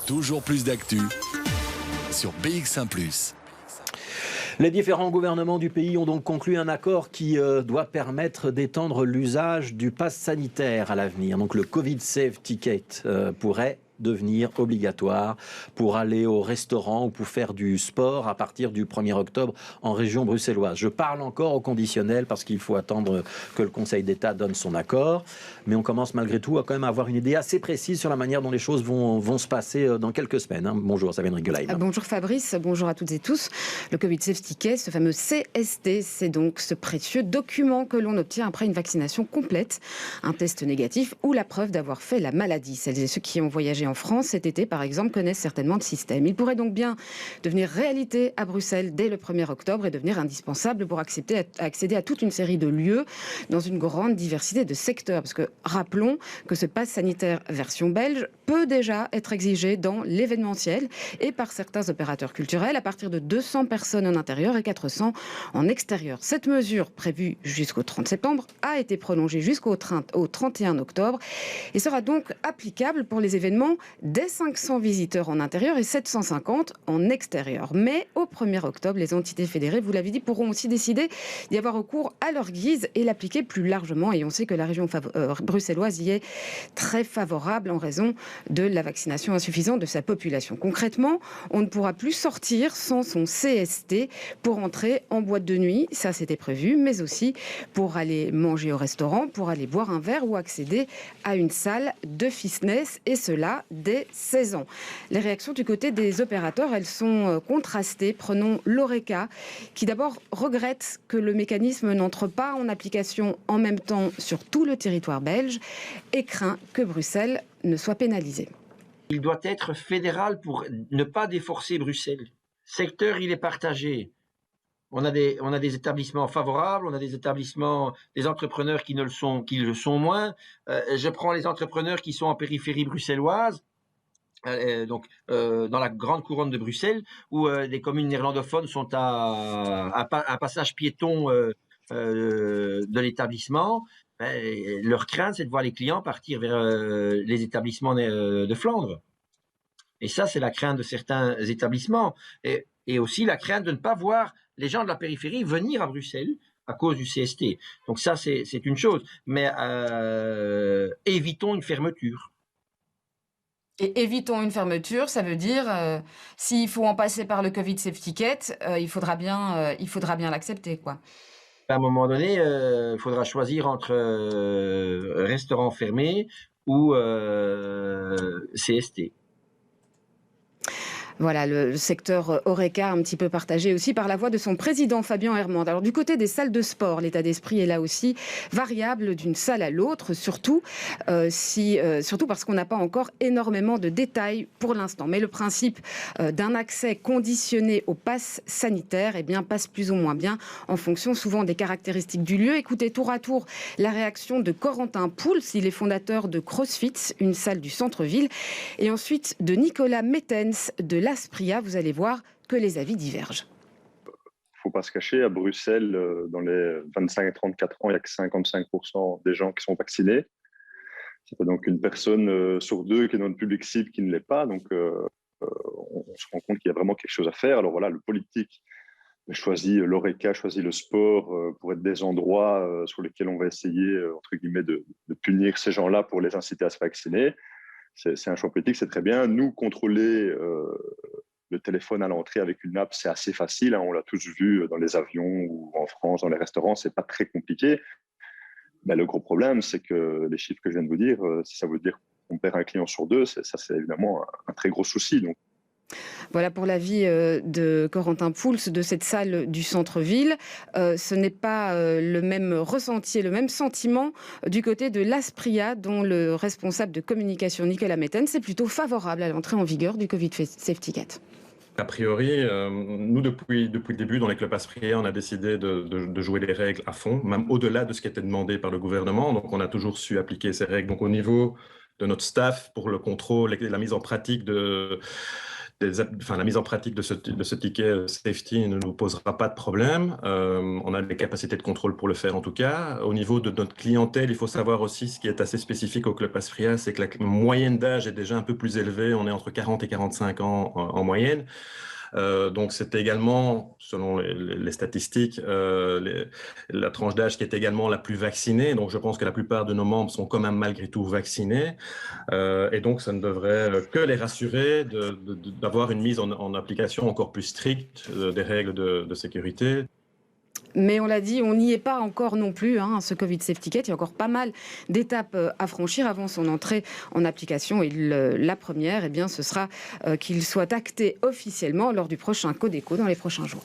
Toujours plus d'actu sur BX1 +. Les différents gouvernements du pays ont donc conclu un accord qui doit permettre d'étendre l'usage du pass sanitaire à l'avenir. Donc le Covid Safe Ticket pourrait devenir obligatoire pour aller au restaurant ou pour faire du sport à partir du 1er octobre en région bruxelloise. Je parle encore au conditionnel parce qu'il faut attendre que le Conseil d'État donne son accord, mais on commence malgré tout à quand même avoir une idée assez précise sur la manière dont les choses vont se passer dans quelques semaines. Bonjour Sabine Rigolaï. Bonjour Fabrice, bonjour à toutes et tous. Le Covid Safe Ticket, ce fameux CST, c'est donc ce précieux document que l'on obtient après une vaccination complète, un test négatif ou la preuve d'avoir fait la maladie. Celles et ceux qui ont voyagé en France cet été, par exemple, connaissent certainement le système. Il pourrait donc bien devenir réalité à Bruxelles dès le 1er octobre et devenir indispensable pour accéder à toute une série de lieux dans une grande diversité de secteurs. Parce que rappelons que ce pass sanitaire version belge peut déjà être exigé dans l'événementiel et par certains opérateurs culturels à partir de 200 personnes en intérieur et 400 en extérieur. Cette mesure, prévue jusqu'au 30 septembre, a été prolongée jusqu'au 31 octobre et sera donc applicable pour les événements dès 500 visiteurs en intérieur et 750 en extérieur. Mais au 1er octobre, les entités fédérées, vous l'avez dit, pourront aussi décider d'y avoir recours à leur guise et l'appliquer plus largement. Et on sait que la région bruxelloise y est très favorable en raison de la vaccination insuffisante de sa population. Concrètement, on ne pourra plus sortir sans son CST pour entrer en boîte de nuit, ça c'était prévu, mais aussi pour aller manger au restaurant, pour aller boire un verre ou accéder à une salle de fitness, et cela dès 16 ans. Les réactions du côté des opérateurs, elles sont contrastées. Prenons l'Horeca, qui d'abord regrette que le mécanisme n'entre pas en application en même temps sur tout le territoire belge et craint que Bruxelles ne soit pénalisée. Il doit être fédéral pour ne pas déforcer Bruxelles. Secteur, il est partagé. On a des établissements favorables, on a des établissements, des entrepreneurs qui le sont moins. Je prends les entrepreneurs qui sont en périphérie bruxelloise, dans la grande couronne de Bruxelles, où des communes néerlandophones sont à un passage piéton de l'établissement. Leur crainte, c'est de voir les clients partir vers les établissements de Flandre. Et ça, c'est la crainte de certains établissements. Et aussi la crainte de ne pas voir les gens de la périphérie venir à Bruxelles à cause du CST. Donc ça, c'est une chose. Mais évitons une fermeture. Et évitons une fermeture, ça veut dire, s'il faut en passer par le Covid Safe Ticket, il faudra bien l'accepter, quoi. À un moment donné, il faudra choisir entre restaurant fermé ou CST. Voilà, le secteur Horeca un petit peu partagé aussi par la voix de son président Fabien Hermand. Alors du côté des salles de sport, l'état d'esprit est là aussi variable d'une salle à l'autre, surtout parce qu'on n'a pas encore énormément de détails pour l'instant. Mais le principe d'un accès conditionné au pass sanitaire passe plus ou moins bien en fonction souvent des caractéristiques du lieu. Écoutez tour à tour la réaction de Corentin Pouls, il est fondateur de CrossFit, une salle du centre-ville, et ensuite de Nicolas Mettens de l'Aspria. Vous allez voir que les avis divergent. Il ne faut pas se cacher, à Bruxelles, dans les 25-34 ans, il n'y a que 55% des gens qui sont vaccinés. Ça fait donc une personne sur deux qui est dans le public cible qui ne l'est pas. Donc, on se rend compte qu'il y a vraiment quelque chose à faire. Alors voilà, le politique choisit l'Horeca, choisit le sport pour être des endroits sur lesquels on va essayer, entre guillemets, de punir ces gens-là pour les inciter à se vacciner. C'est un choix politique, c'est très bien. Nous, contrôler le téléphone à l'entrée avec une app, c'est assez facile. On l'a tous vu dans les avions ou en France, dans les restaurants, c'est pas très compliqué. Mais le gros problème, c'est que les chiffres que je viens de vous dire, si ça veut dire qu'on perd un client sur deux, ça c'est évidemment un très gros souci. Donc, voilà pour l'avis de Corentin Pouls de cette salle du centre-ville. Ce n'est pas le même ressenti et le même sentiment du côté de l'Aspria, dont le responsable de communication Nicolas Mettens est plutôt favorable à l'entrée en vigueur du Covid Safe Ticket. A priori, nous, depuis le début, dans les clubs Aspria, on a décidé de jouer les règles à fond, même au-delà de ce qui était demandé par le gouvernement. Donc, on a toujours su appliquer ces règles. Donc, au niveau de notre staff, pour le contrôle et la mise en pratique la mise en pratique de ce ticket safety ne nous posera pas de problème. On a les capacités de contrôle pour le faire en tout cas. Au niveau de notre clientèle, il faut savoir aussi ce qui est assez spécifique au Club Asfria, c'est que la moyenne d'âge est déjà un peu plus élevée. On est entre 40 et 45 ans en moyenne. Donc c'est également, selon les statistiques, la tranche d'âge qui est également la plus vaccinée. Donc je pense que la plupart de nos membres sont quand même malgré tout vaccinés. Et donc ça ne devrait que les rassurer d'avoir une mise en application encore plus stricte des règles de sécurité. Mais on l'a dit, on n'y est pas encore non plus, ce Covid Safe Ticket. Il y a encore pas mal d'étapes à franchir avant son entrée en application. Et la première, ce sera qu'il soit acté officiellement lors du prochain Codeco dans les prochains jours.